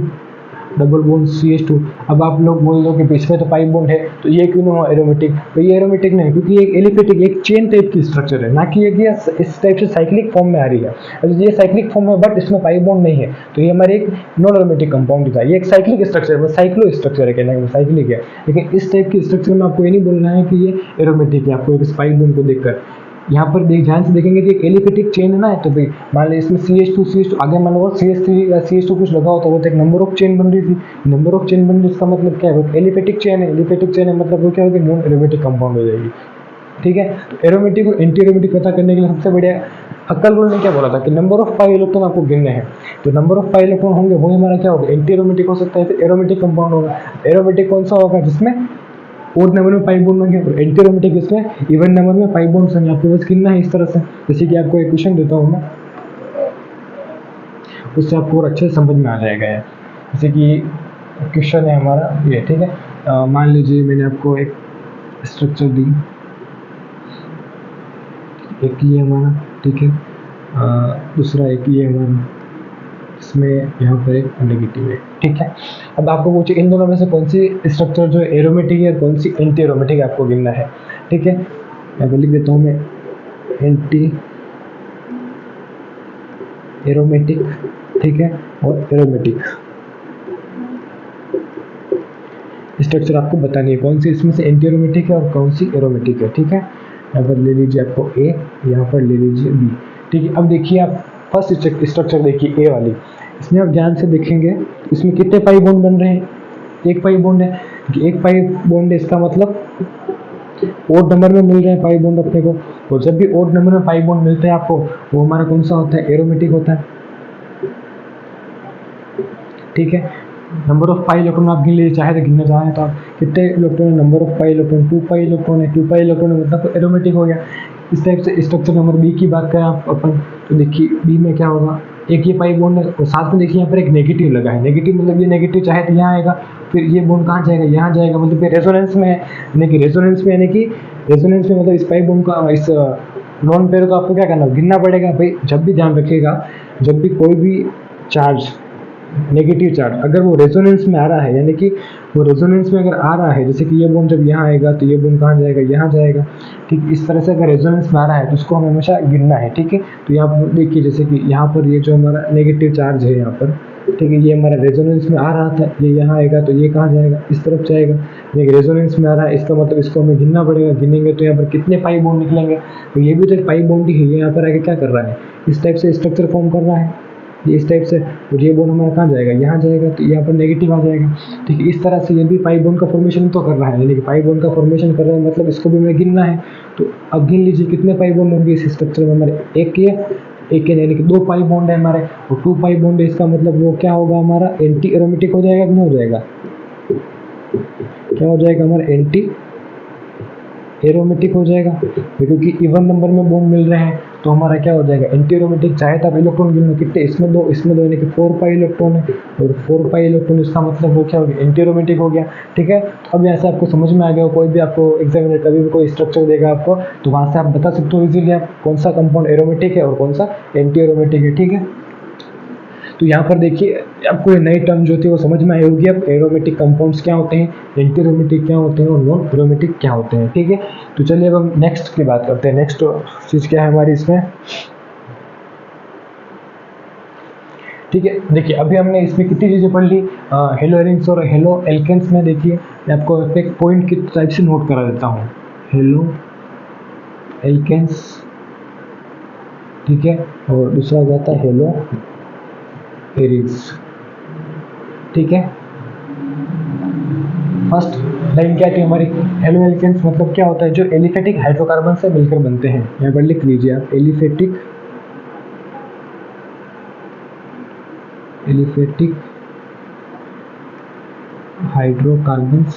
डबल बॉन्ड CH2। अब आप लोग बोल दो कि इसमें तो पाई बॉन्ड है तो ये क्यों ना एरोमेटिक, तो ये एरोमेटिक नहीं, क्योंकि ये एलिफेटिक, एक चेन टाइप की स्ट्रक्चर है, ना कि ये इस टाइप से साइक्लिक फॉर्म में आ रही है। अब ये साइक्लिक फॉर्म में बट इसमें पाई बॉन्ड नहीं है, तो ये हमारे एक नॉन एरोमेटिक कंपाउंड था। ये एक साइक्लिक स्ट्रक्चर है, साइक्लो स्ट्रक्चर है, कहना कि साइक्लिक है। लेकिन इस टाइप की स्ट्रक्चर में आपको ये नहीं बोलना है कि ये एरोमेटिक है, आपको एक पाई बॉन्ड को देखकर यहाँ पर ध्यान से देखेंगे कि एक एलिफेटिक चेन है ना, तो भाई मान लीजिए इसमें CH2 आगे मान लो CH3 या CH2 कुछ लगा होता है, वो तो एक नंबर ऑफ चेन बन रही थी, नंबर ऑफ चेन बन रही, इसका मतलब क्या है, एलिफेटिक चेन है। एलिफेटिक चेन है मतलब वो क्या होगी, नॉन एरोमेटिक कंपाउंड हो जाएगी। ठीक है, तो एरोमेटिक और एंटी एरोमेटिक पता करने के लिए सबसे बढ़िया हक्कल रूल ने क्या बोला था कि नंबर ऑफ पाई इलेक्ट्रॉन आपको गिनने हैं, तो नंबर ऑफ पाई इलेक्ट्रॉन होंगे वो हमारा क्या होगा, एंटी एरोमेटिक हो सकता है, तो एरोमेटिक कंपाउंड होगा। एरोमेटिक कौन सा होगा, जिसमें ओड नंबर में पाई बॉन्ड होंगे, और एंटी एरोमेटिक इसमें इवन नंबर में पाई बॉन्ड्स होंगे। आपको बस गिनना है इस तरह से। जैसे कि आपको एक क्वेश्चन देता हूँ मैं, उससे आपको और अच्छे से समझ में आ जाएगा यार। जैसे कि क्वेश्चन है हमारा ये, ठीक है, मान लीजिए मैंने आपको एक स्ट्रक्चर दी, एक ये हमारा, ठीक है, दूसरा एक ये हमारा, इसमें यहाँ पर एक नेगेटिव है। ठीक है, अब आपको पूछे इन दोनों में से कौन सी स्ट्रक्चर जो एरोमेटिक है, कौन सी एंटी एरोमेटिक है, आपको गिनना है। ठीक है, मैं लिख देता हूँ मैं एंटी एरोमेटिक, ठीक है, और एरोमेटिक स्ट्रक्चर आपको बतानी है कौन सी इसमें से एंटी एरोमेटिक है और कौन सी एरोमेटिक है। ठीक है, यहाँ पर ले लीजिए आपको A, यहाँ पर ले लीजिए B। ठीक है, अब देखिए आप फर्स्ट स्ट्रक्चर देखिए A वाली, इसमें आप ध्यान से देखेंगे इसमें कितने पाई बॉन्ड बन रहे हैं, एक पाई बॉन्ड है। एक पाई बॉन्ड है, इसका मतलब ओड नंबर में मिल रहे हैं पाई बॉन्ड अपने को, तो जब भी ओड नंबर में पाई बॉन्ड मिलते हैं आपको, वो हमारा कौन सा होता है, एरोमेटिक होता है। ठीक है, नंबर ऑफ पाई इलेक्ट्रॉन आप गिन लीजिए, चाहे तो गिनना चाहें तो आप, कितने इलेक्ट्रॉन है, number of pi electron 2 pi electron है, 2 पाई इलेक्ट्रॉन मतलब एरोमेटिक हो गया। इस टाइप से स्ट्रक्चर नंबर बी की बात करें आप अपन, तो देखिए बी में क्या होगा, एक ये पाई बॉन्ड है और साथ में देखिए यहाँ पर एक नेगेटिव लगा है। नेगेटिव मतलब ये नेगेटिव चाहे तो यहाँ आएगा, फिर ये बॉन्ड कहाँ जाएगा, यहाँ जाएगा, मतलब ये रेजोनेंस में है। यानी कि रेजोनेंस में, यानी कि रेजोनेंस में मतलब इस पाई बॉन्ड का, इस नॉन पेयर को आपको क्या करना, गिनना पड़ेगा भाई। जब भी ध्यान रखिएगा, जब भी कोई भी चार्ज, नेगेटिव चार्ज अगर वो रेजोनेंस में आ रहा है, यानी कि वो रेजोनेंस में अगर आ रहा है, जैसे कि ये बॉन्ड जब यहाँ आएगा तो ये बॉन्ड कहाँ जाएगा, यहाँ जाएगा। ठीक इस तरह से अगर रेजोनेंस में आ रहा है तो उसको हमें हमेशा गिनना है। ठीक है, तो यहाँ पर देखिए जैसे कि यहाँ पर ये जो हमारा नेगेटिव चार्ज है यहाँ पर, ठीक है, ये हमारा रेजोनेंस में आ रहा था, ये यहाँ आएगा तो ये कहाँ जाएगा, इस तरफ जाएगा। ये रेजोनेंस में आ रहा है, इसका मतलब इसको हमें गिनना पड़ेगा। गिनेंगे तो यहाँ पर कितने पाई बॉन्ड निकलेंगे, तो ये भी तो एक पाई बॉन्ड ही है। ये यहाँ पर आगे क्या कर रहा है, इस टाइप से स्ट्रक्चर फॉर्म कर रहा है, ये इस टाइप से। और ये बॉन्ड हमारा कहाँ जाएगा, यहाँ जाएगा, तो यहाँ पर नेगेटिव आ जाएगा। ठीक है, इस तरह से ये भी पाई बॉन्ड का फॉर्मेशन तो कर रहा है, यानी कि पाई बॉन्ड का फॉर्मेशन कर रहा है, मतलब इसको भी हमें गिनना है। तो अब गिन लीजिए कितने पाई बॉन्ड होंगे इस स्ट्रक्चर में हमारे, एक ये यानी कि 2 पाई बॉन्ड है हमारे, और 2 पाई बॉन्ड है, इसका मतलब वो क्या होगा, हमारा एंटी एरोमेटिक हो जाएगा कि नहीं हो जाएगा, क्या हो जाएगा हमारा, एंटी एरोमेटिक हो जाएगा। क्योंकि इवन नंबर में बॉन्ड मिल रहे हैं तो हमारा क्या हो जाएगा, एंटी एरोमेटिक। चाहे तो आप इलेक्ट्रॉन गिन लो कितने, इसमें दो यानी कि 4 पाई इलेक्ट्रॉन है, और 4 पाई इलेक्ट्रॉन इसका मतलब वो क्या हो गया, एंटी एरोमेटिक हो गया। ठीक है, तो अब यहाँ से आपको समझ में आ गया, कोई भी आपको एग्जामिनर कभी भी कोई स्ट्रक्चर देगा आपको, तो वहाँ से आप बता सकते हो इजीली आप कौन सा कंपाउंड एरोमेटिक है और कौन सा एंटी एरोमेटिक है। ठीक है, तो यहाँ पर देखिए आपको ये नई टर्म जो थी वो समझ में आई होगी। अब एरोमेटिक कंपाउंड्स क्या होते हैं, एंटी एरोमेटिक क्या होते हैं और नॉन एरोमेटिक क्या होते हैं। ठीक है, तो चलिए अब हम नेक्स्ट की बात करते हैं। नेक्स्ट चीज़ क्या है हमारी इसमें, ठीक है, देखिए अभी हमने इसमें कितनी चीज़ें पढ़ ली, हेलो एरिन्स और हेलो एल्केन्स में। देखिए मैं आपको एक पॉइंट की टाइप से नोट करा देता हूँ, हेलो एल्केन्स, ठीक है, और दूसरा जाता है हेलो एरिन्स। ठीक है, फर्स्ट लाइन क्या थी हमारी, हेलो एल्केन्स मतलब क्या होता है, जो एलिफेटिक हाइड्रोकार्बन से मिलकर बनते हैं। यहाँ पर लिख लीजिए आप, एलिफेटिक हाइड्रोकार्बन्स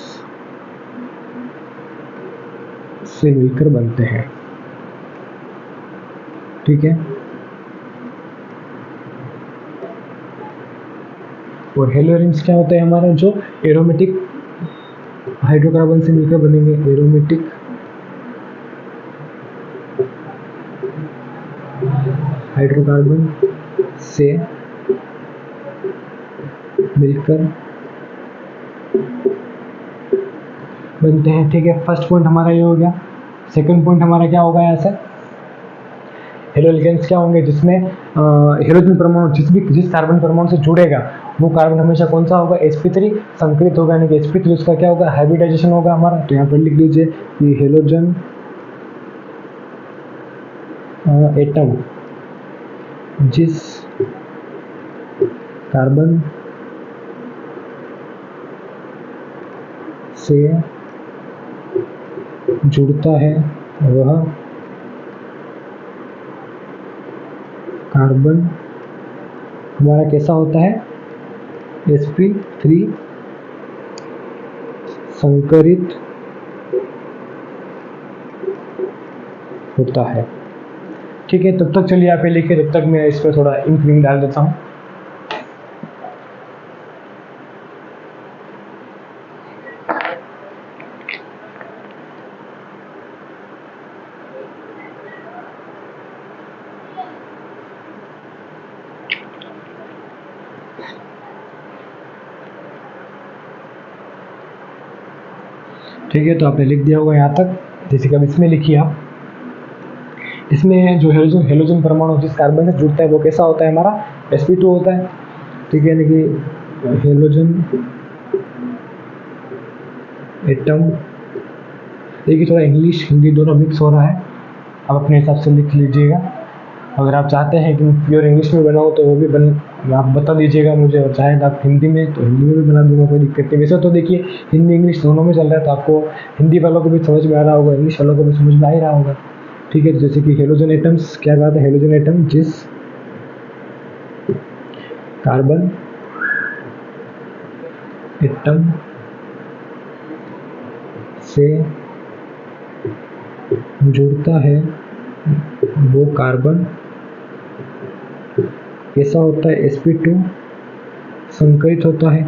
से मिलकर बनते हैं। ठीक है, और हेलो एरिन्स क्या होता है हमारा, जो एरोमेटिक हाइड्रोकार्बन से मिलकर बनेंगे, एरोमेटिक हाइड्रोकार्बन से मिलकर बनते हैं। ठीक है, फर्स्ट पॉइंट हमारा ये हो गया। सेकंड पॉइंट हमारा क्या होगा, यहाँ से हेलो एल्केन्स क्या होंगे, जिसमें हाइड्रोजन परमाणु जिस कार्बन परमाणु से जुड़ेगा वो कार्बन हमेशा कौन सा होगा, sp3 संकरित होगा, यानी कि sp3 उसका क्या होगा, हाइब्रिडाइजेशन होगा हमारा। तो यहाँ पर लिख लीजिए कि हेलोजन एटम जिस कार्बन से जुड़ता है वह कार्बन हमारा कैसा होता है, sp3 संकरित होता है। ठीक है, तब तक चलिए आप ये लिखिए, जब तक मैं इस पर थोड़ा इंक विंक डाल देता हूँ। ठीक है, तो आपने लिख दिया होगा यहाँ तक। जैसे कि अब इसमें लिखिए आप, इसमें जो हेलोजन परमाणु जिस कार्बन से जुड़ता है वो कैसा होता है हमारा, sp2 होता है। ठीक है, यानी कि हेलोजन एटम, देखिए थोड़ा इंग्लिश हिंदी दोनों मिक्स हो रहा है, आप अपने हिसाब से लिख लीजिएगा। अगर आप चाहते हैं कि प्योर इंग्लिश में बनाओ तो वो भी आप बता दीजिएगा मुझे, और चाहे आप हिंदी में तो हिंदी में भी बना दूंगा, कोई दिक्कत नहीं। वैसे तो देखिए हिंदी इंग्लिश दोनों में चल रहा है, तो आपको हिंदी वालों को भी समझ में आ रहा होगा, इंग्लिश वालों को भी समझ में आ ही रहा होगा। ठीक है, जैसे कि हेलोजन एटम्स क्या बात है, हेलोजन एटम जिस कार्बन एटम से जुड़ता है वो कार्बन कैसा होता है, sp2 संकरित होता है।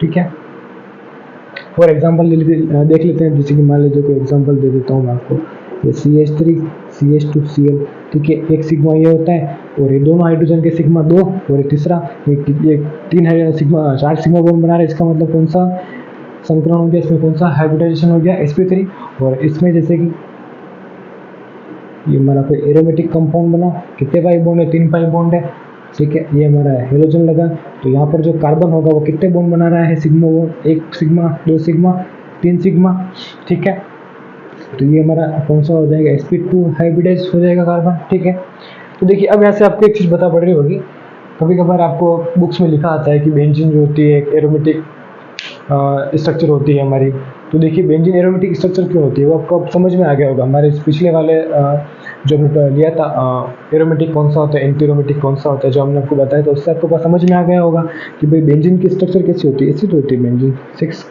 ठीक है, फॉर एग्जाम्पल देख लेते हैं, जैसे कि मान लीजिए कोई एग्जाम्पल दे देता हूँ मैं आपको, ये CH3 CH2Cl, ठीक है, एक सिग्मा ये होता है, और ये दोनों हाइड्रोजन के सिग्मा 2, और एक तीसरा ये तीन सिग्मा 4 सिग्मा बॉन्ड बना रहे हैं। इसका मतलब कौन सा संकरण हो गया, इसमें कौन सा हाइब्रिडाइजेशन हो गया, sp3। और इसमें जैसे कि ये हमारा कोई एरोमेटिक कंपाउंड बना, कितने पाई बॉन्ड है, 3 पाई बॉन्ड है। ठीक है, ये हमारा हेलोजन लगा, तो यहाँ पर जो कार्बन होगा वो कितने बॉन्ड बना रहा है, sigma bond, 1 sigma 2 sigma 3 sigma. ठीक है, तो ये हमारा कौन सा हो जाएगा, sp2 हाइब्रिडाइज हो जाएगा कार्बन। ठीक है, तो देखिए अब यहाँ से आपको एक चीज़ बता पड़ रही होगी, कभी कभार आपको बुक्स में लिखा आता है कि बेंजीन जो होती है एक एरोमेटिक स्ट्रक्चर होती है हमारी। तो देखिए बेंजीन एरोमेटिक स्ट्रक्चर क्यों होती है वो आपको अब समझ में आ गया होगा। हमारे पिछले वाले जो हमने लिया था एरोमेटिक कौन सा होता है, एंटी एरोमेटिक कौन सा होता है, जो हमने आपको बताया था, उससे आपको समझ में आ गया होगा कि भाई बेंजीन की स्ट्रक्चर कैसी होती है। ऐसी तो होती है बेंजीन, 6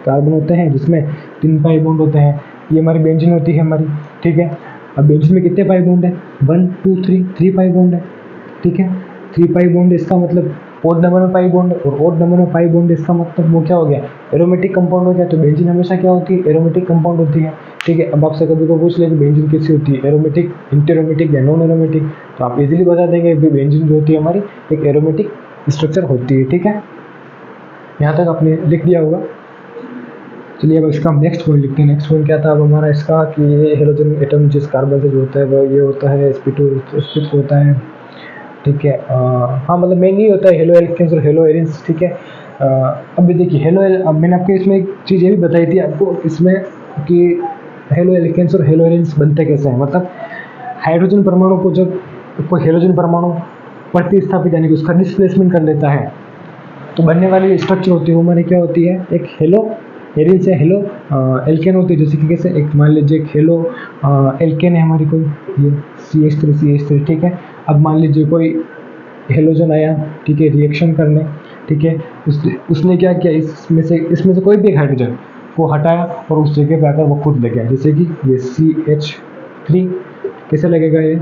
कार्बन होते हैं जिसमें 3 पाई बॉन्ड होते हैं, ये हमारी बेंजीन होती है हमारी। ठीक है, अब बेंजीन में कितने पाई बॉन्ड है, 1 2 3 पाई बॉन्ड है। ठीक है, 3 पाई बॉन्ड, इसका मतलब ओड नंबर में पाई बॉन्ड, और ओड नंबर में पाई बॉन्ड, इसका मतलब वो क्या हो गया, एरोमेटिक कंपाउंड हो गया। तो बेंजीन हमेशा क्या होती है, एरोमेटिक कंपाउंड होती है। ठीक है, अब आपसे कभी को पूछ ले कि बेंजीन कैसी होती है, एरोमेटिक, इंटेरोमेटिक या नॉन एरोमेटिक, तो आप इजीली बता देंगे कि बेंजीन जो होती है हमारी एक एरोमेटिक स्ट्रक्चर होती है। ठीक है, यहाँ तक आपने लिख दिया होगा। चलिए अब इसका हम नेक्स्ट पॉइंट लिखते हैं। नेक्स्ट पॉइंट क्या था अब हमारा इसका, कि ये हेलोजन एटम जिस कार्बन से जो होता है वो ये होता है sp2 होता है। ठीक है, हाँ मतलब मेन ही होता है हेलो एल्केन्स और हेलो एरिन्स। ठीक है, अब देखिए अब मैंने आपको इसमें एक चीज़ ये भी बताई थी आपको इसमें कि हेलो एल्केन्स और हेलो एरिन्स बनते कैसे हैं। मतलब हाइड्रोजन परमाणु को जब कोई हेलोजन परमाणु प्रतिस्थापित यानी कि उसका डिस्प्लेसमेंट कर लेता है, तो बनने वाली स्ट्रक्चर होती है वो हमारी क्या होती है, एक हेलो एरिन से हेलो एल्केन होती है। जैसे कि कैसे, एक मान लीजिए एक हेलो एल्केन है हमारी कोई, ये CH3 ठीक है। अब मान लीजिए कोई हेलोजन आया, ठीक है, रिएक्शन करने, ठीक है, उसने क्या किया, इसमें से कोई भी एक हाइड्रोजन को हटाया और उस जगह पे आकर वो खुद लग गया। जैसे कि ये CH3 कैसे लगेगा, ये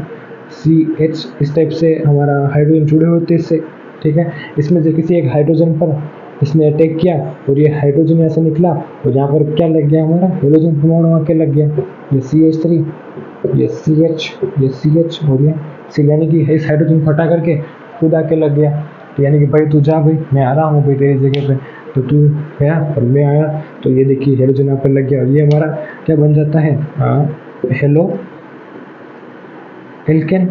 CH इस टाइप से हमारा हाइड्रोजन जुड़े होते हैं इससे। ठीक है, इसमें से किसी एक हाइड्रोजन पर इसने अटैक किया और ये हाइड्रोजन यहाँ से निकला और यहाँ पर क्या लग गया, हमारा हेलोजन परमाणु आके लग गया। ये CH3, ये CH, ये CH और ये C, यानी कि इस हाइड्रोजन को हटा करके खुद आके लग गया। तो यानी कि भाई तू जा, भाई मैं आ रहा हूँ भाई तेरी जगह पे, तो तू गया और मैं आया, तो ये देखिए हेलोजन यहाँ पर लग गया और ये हमारा क्या बन जाता है, हेलो एल्केन।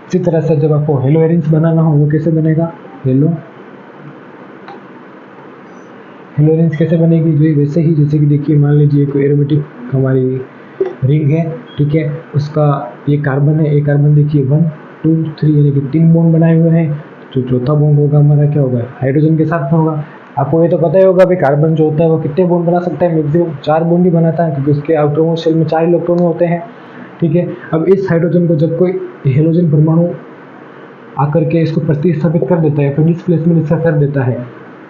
इसी तरह से जब आपको हेलो एरिन्स बनाना हो वो कैसे बनेगा, हेलो एरिन्स कैसे बनेगी, जो वैसे ही, जैसे कि देखिए मान लीजिए कोई एरोमेटिक हमारी रिंग है, ठीक है, उसका ये कार्बन है, एक कार्बन देखिए 1 2 3 यानी कि 3 बॉन्ड बनाए हुए हैं। जो चौथा बॉन्ड होगा हमारा क्या होगा, हाइड्रोजन के साथ में होगा। आपको ये तो पता ही होगा भाई कार्बन जो होता है वो कितने बॉन्ड बना सकता है, मैक्सिमम 4 बॉन्ड ही बनाता है, क्योंकि उसके आउटरमोस्ट शेल में 4 इलेक्ट्रॉन होते हैं। ठीक है, अब इस हाइड्रोजन को जब कोई हेलोजन परमाणु आकर के इसको प्रतिस्थापित कर देता है, फिर डिस्प्लेसमेंट इसका कर देता है,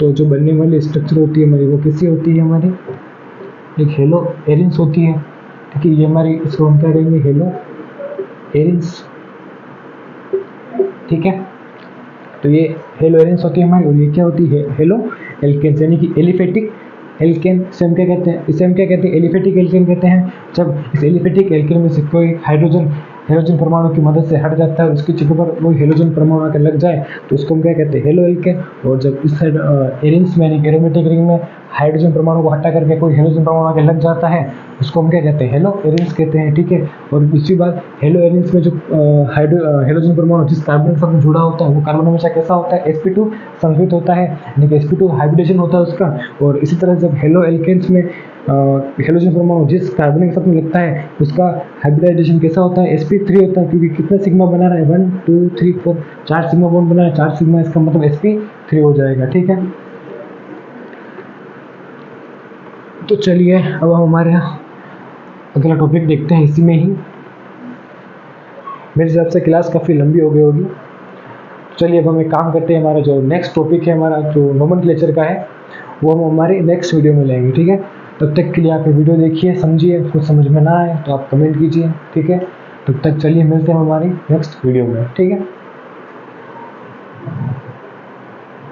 तो जो बनने वाली स्ट्रक्चर होती है हमारी वो कैसी होती है, हमारी एक हेलो एरिन्स होती है। ठीक है, ये हमारी, इसको हम क्या कहेंगे, हेलो एरिन्स। ठीक है, तो ये हेलो एरिन्स होती है हमारी, और ये क्या होती है, हेलो एल्केन्स, यानी कि एलिफेटिक एल्केन से हम क्या कहते हैं, इसे हम क्या कहते हैं, एलिफेटिक एल्केन कहते हैं। जब इस एलिफेटिक एल्केन में से कोई हेलोजन परमाणु की मदद से हट जाता है, उसकी जगह पर वो हेलोजन परमाणु आकर लग जाए, तो उसको हम क्या कहते हैं, हेलो एल्केन। और जब इस साइड एरिन्स में यानी एरोमेटिक रिंग में हाइड्रोजन परमाणु को हटा करके कोई हेलोजन परमाणु आकर लग जाता है, उसको हम क्या कहते हैं, हेलो एरिन्स कहते हैं। ठीक है, और दूसरी बात, हेलो एरिन्स में जो हेलोजन परमाणु जिस कार्बन के साथ जुड़ा होता है वो कार्बन हमेशा कैसा होता है, sp2 संकरित होता है, यानी कि sp2 हाइब्रिडेशन होता है उसका। और इसी तरह जब हेलो एल्केन्स में हेलोजन परमाणु जिस कार्बन के साथ में लगता है उसका हाइब्रिडाइजेशन कैसा होता है, sp3 होता है, क्योंकि कितना सिग्मा बना रहा है, 1 2 3 4 4 सिग्मा बॉन्ड बना है, 4 सिग्मा, इसका मतलब sp3 हो जाएगा। ठीक है, तो चलिए अब हम हमारे अगला टॉपिक देखते हैं। इसी में ही मेरे हिसाब से क्लास काफ़ी लंबी हो गई होगी। चलिए अब हम एक काम करते हैं, हमारा जो नेक्स्ट टॉपिक है हमारा जो नोमेनक्लेचर का है, वो हम हमारी नेक्स्ट वीडियो में लेंगे, ठीक है। तब तक के लिए आप ये वीडियो देखिए, समझिए, कुछ समझ में ना आए तो आप कमेंट कीजिए, ठीक है। तब तक चलिए मिलते हैं हमारी नेक्स्ट वीडियो में, ठीक है।